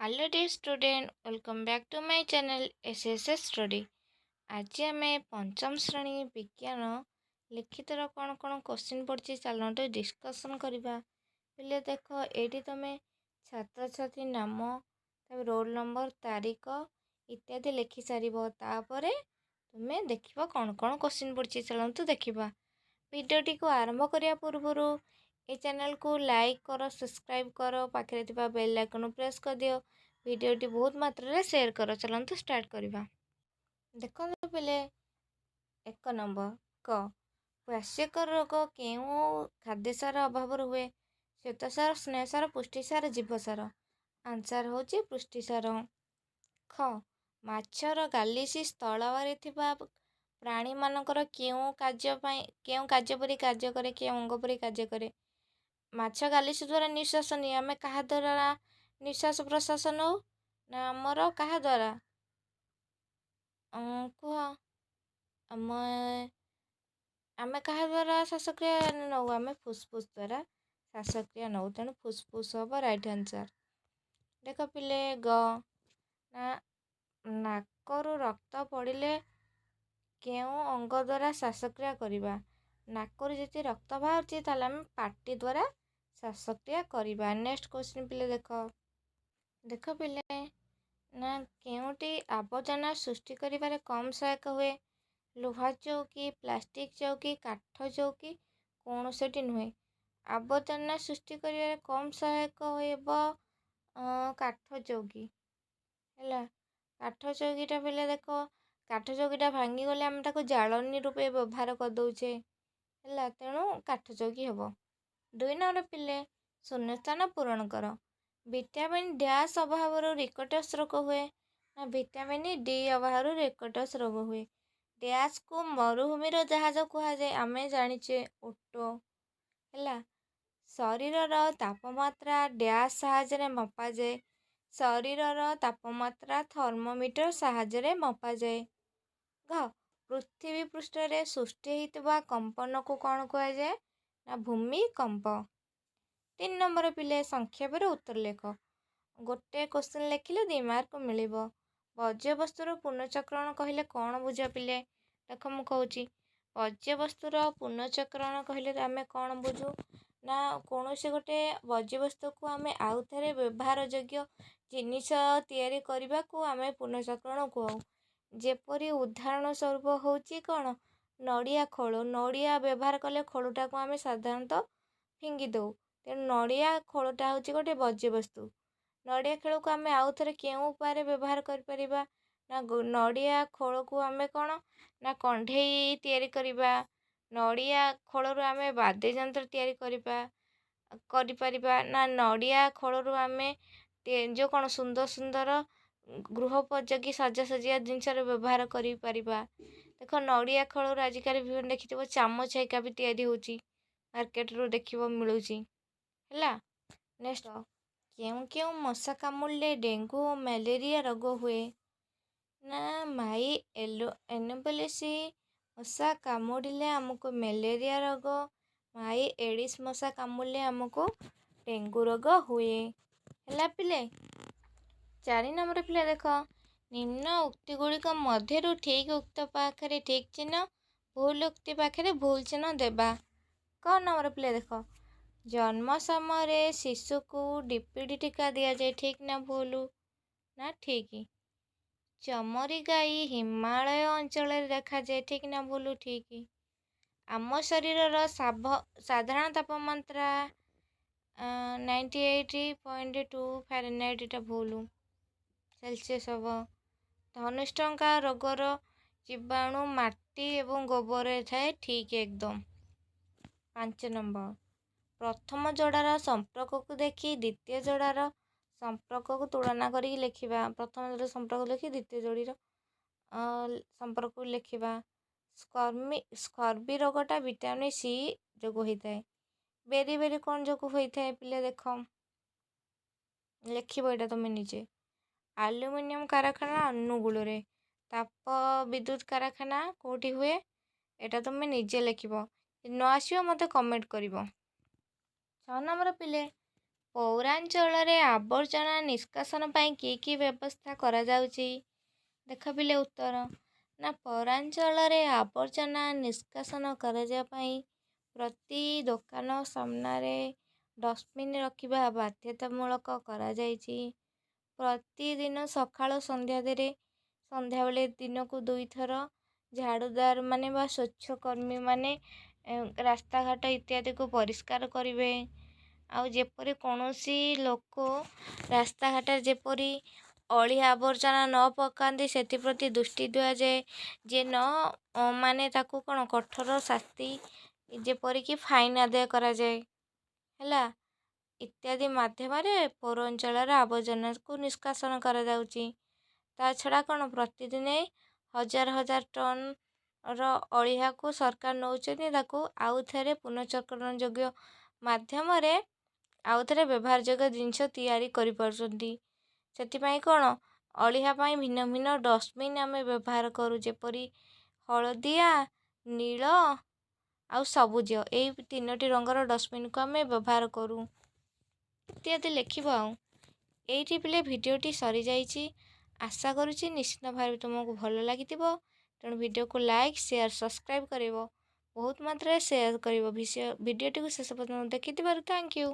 Hello dear student, welcome back to my channel SSS study. आज आम पंचम श्रेणी विज्ञान लिखितर कौन कौन क्वेश्चन पड़ी चलते डिस्कसन करवा। पे देख ये तुम छात्र छात्री नाम रोल नंबर तारीख इत्यादि लिखि सार तुम्हें देख कौन कौन क्वेश्चन पड़ी चलते देखा। भिडियोटी को आरंभ करने पूर्व ये चैनल को लाइक करो, सब्सक्राइब करो, पाखे बेल आइकन प्रेस कर दियो, भिडियोटी बहुत मात्रा शेयर करो। चलते स्टार्ट करवा। देखो पहले एक नंबर क क्वाश्यकर रोग क्यों खाद्य सार अभाव हुए? श्वेतसार, स्नेहसार, पुष्टिसार, जीवसार। आंसर हूँ पुष्टिसार। ख माछर गालिसी स्थलवारे थिबा प्राणी मानकर क्यों कार्य परि कार्य करे, क्यों अंग परि कार्य करे? माछ गालिसी द्वारा निश्वास निये, आमे कहा द्वारा निश्वास प्रश्वास नौ ना आमर कहा द्वारा कह आमे कहा द्वारा श्वासक्रिया नौ? आमे फुसफुस द्वारा श्वासक्रिया नौ, तेणु फुसफुस हम राइट आंसर। देख पिले ग ना नाकरु रक्त पड़िले क्यों अंग द्वारा श्वासक्रिया करवा? नाकरु जति रक्त बाहर ताले आमे पाटी द्वारा श्वासक्रिया करवा। नेक्स्ट क्वेश्चन पिले देख पिले ना केउटी आवर्जना सृष्टि करिबारे कम सहायक हुए? लुहा चौकी, प्लास्टिक चौकी, काठ चौकी, कौन से नुहे। आवर्जना सृष्टि करिबारे कम सहायक होब काठ चौकी है। काठ चौकीटा पिले देख काठ चौकीटा भांगी गले आम ताको जालनी रूपे व्यवहार कर दौचे है, तेणु काठ चौकी हम। 2 नंबर पिले शून्य स्थान पूरण कर। विटामिन डैश अभाव रिकटस रोग हुए ना विटामिन डी अभाव रिकटस रोग हुए? डैश को मरुभूमि जहाज कह जाए, आम जाचे ओटो है। शरीर तापमात्रा डैश साहाय्य मपा जाए? शरीर तापमात्रा थर्मोमीटर साहाय्य मपा जाए। घ पृथ्वी पृष्ठ रे सृष्टि होता कंपन को कौन कह जाए ना भूमिकंप। 3 नंबर पिले संक्षेप उत्तर लेख। गोटे क्वेश्चन लिखिले 2 मार्क मिल। वर्ज्यवस्तुर पुनर्चक्रण कहले कौन बुझ पिले? देख मु कहूँ वर्ज्यवस्तुर पुनर्चक्रण कहले आम कौन बुझू ना कौन से गोटे वर्ज्यवस्तु को आम आउ थे व्यवहार योग्य जिनिस तैयारी करने को आम पुनर्चक्रण कहू। जेपरी उदाहरण स्वरूप होची कौन नड़िया खोल। नड़िया व्यवहार कले खोलटा को आम साधारणतः फिंगी दऊ, तेणु नड़िया खोलटा हूँ गोटे वर्ज्यवस्तु। नड़िया खोल को आम आउ थे क्यों उपाय व्यवहार कर ना नड़िया खोल को आम कौन ना कंढे तैयारी करवा। नड़िया खोल आम वाद्य यंत्र तैयारी करिपरिबा ना नड़िया खोल आम जो कौन सुंदर सुंदर गृहोपयोगी सजासजिया जिनस व्यवहार करिपरिबा। देख नड़िया खोल आजिकल देखिए चामच हेका भी तैयारी होची, मार्केट रू देखिबो मिलूची है। नेक्स्ट क्यों क्यों मशा कामुड़े डेंगू और मलेरिया रोग हुए? ना माई एनोफिलिस मशा कामुड़े आमको मलेरिया रोग, माई एडिस मशा कामुड़े आमको डेंगू रोग हुए है। पिले 4 नंबर पिले देख निम्न उक्ति गुड़िक मध्यरु ठीक उक्त पाखरे ठीक चिन्ह, भूल उक्ति पाखरे भूल चिन्ह देबा। क नंबर पिले देख जन्म समय शिशु को डीपीडी टीका दि जाए, ठीक ना भूल ना ठीक? चमरी गाई हिमालय अंचल देखा जाए, ठीक ना भूल ठीक? आम शरीर साधारण तापमात्रा 98.2 फारेनहाइट, एटा भूल सेल्सियस हम। धनुष्टंका रोगर जीवाणु माटी एवं गोबर थाए, ठीक एकदम। 5 नंबर प्रथम जोड़ार संपर्क को देखी द्वितीय जोड़ार संपर्क को तुलना करी लिखिबा। प्रथम जोड़ी संपर्क लिखी द्वितीय जोड़ीर संपर्क को लिखिबा। स्कर्वी रोगटा विटामिन सी जोग होता है। बेरी बेरी कौन जोग होता है पिले देख लिखिब एटा तुम निजे। आलुमिनियम कारखाना अनुगुल रे, ताप विद्युत कारखाना कोठी हुए एटा तुम निजे लिखिब। न आसियो मते कमेंट करिवो। 6 नंबर पिले ପୌରାଞ୍ଚଳରେ ଆବର୍ଜନା ନିଷ୍କାସନ ପାଇଁ କି ବ୍ୟବସ୍ଥା କରାଯାଉଛି? ଦେଖ ପିଲେ ଉତ୍ତର। ନା ପୌରାଞ୍ଚଳରେ ଆବର୍ଜନା ନିଷ୍କାସନ କରାଯିବା ପାଇଁ ପ୍ରତି ଦୋକାନ ସାମ୍ନାରେ ଡଷ୍ଟବିନ୍ ରଖିବା ବାଧ୍ୟତାମୂଳକ କରାଯାଇଛି। ପ୍ରତିଦିନ ସକାଳ ସନ୍ଧ୍ୟାବେଳେ ଦିନକୁ 2 ଥର ଝାଡ଼ୁଦାର ମାନେ ବା ସ୍ୱଚ୍ଛକର୍ମୀ ମାନେ ରାସ୍ତାଘାଟ ଇତ୍ୟାଦିକୁ ପରିଷ୍କାର କରିବେ। ଆଉ ଯେପରି କୌଣସି ଲୋକ ରାସ୍ତାଘାଟରେ ଯେପରି ଅଳିଆ ଆବର୍ଜନା ନ ପକାନ୍ତି ସେଥିପ୍ରତି ଦୃଷ୍ଟି ଦିଆଯାଏ। ଯେ ମାନେ ତାକୁ କ'ଣ କଠୋର ଶାସ୍ତି ଯେପରିକି ଫାଇନ୍ ଆଦାୟ କରାଯାଏ ହେଲା। ଇତ୍ୟାଦି ମାଧ୍ୟମରେ ପୌରାଞ୍ଚଳର ଆବର୍ଜନାକୁ ନିଷ୍କାସନ କରାଯାଉଛି। ତା ଛଡ଼ା କ'ଣ ପ୍ରତିଦିନ ହଜାର ଟନ୍ର ଅଳିଆକୁ ସରକାର ନେଉଛନ୍ତି, ତାକୁ ଆଉଥରେ ପୁନଃଚକ୍ରଣ ଯୋଗ୍ୟ ମାଧ୍ୟମରେ ଆଉଥରେ ବ୍ୟବହାରଯୋଗ୍ୟ ଜିନିଷ ତିଆରି କରିପାରୁଛନ୍ତି। ସେଥିପାଇଁ କ'ଣ ଅଳିଆ ପାଇଁ ଭିନ୍ନ ଭିନ୍ନ ଡଷ୍ଟବିନ୍ ଆମେ ବ୍ୟବହାର କରୁ, ଯେପରି ହଳଦିଆ, ନୀଳ ଆଉ ସବୁଜ, ଏଇ 3ଟି ରଙ୍ଗର ଡଷ୍ଟବିନ୍କୁ ଆମେ ବ୍ୟବହାର କରୁ ଇତ୍ୟାଦି ଲେଖିବ। ଆଉ ଏଇଠି ପିଲେ ଭିଡ଼ିଓଟି ସରିଯାଇଛି। ଆଶା କରୁଛି ନିଶ୍ଚିତ ଭାବରେ ତୁମକୁ ଭଲ ଲାଗିଥିବ। ତେଣୁ ଭିଡ଼ିଓକୁ ଲାଇକ୍, ସେୟାର, ସବସ୍କ୍ରାଇବ୍ କରିବ। ବହୁତ ମାତ୍ରାରେ ସେୟାର କରିବ। ଭିଡ଼ିଓଟିକୁ ଶେଷ ପର୍ଯ୍ୟନ୍ତ ଦେଖିଥିବାରୁ ଥ୍ୟାଙ୍କ ୟୁ।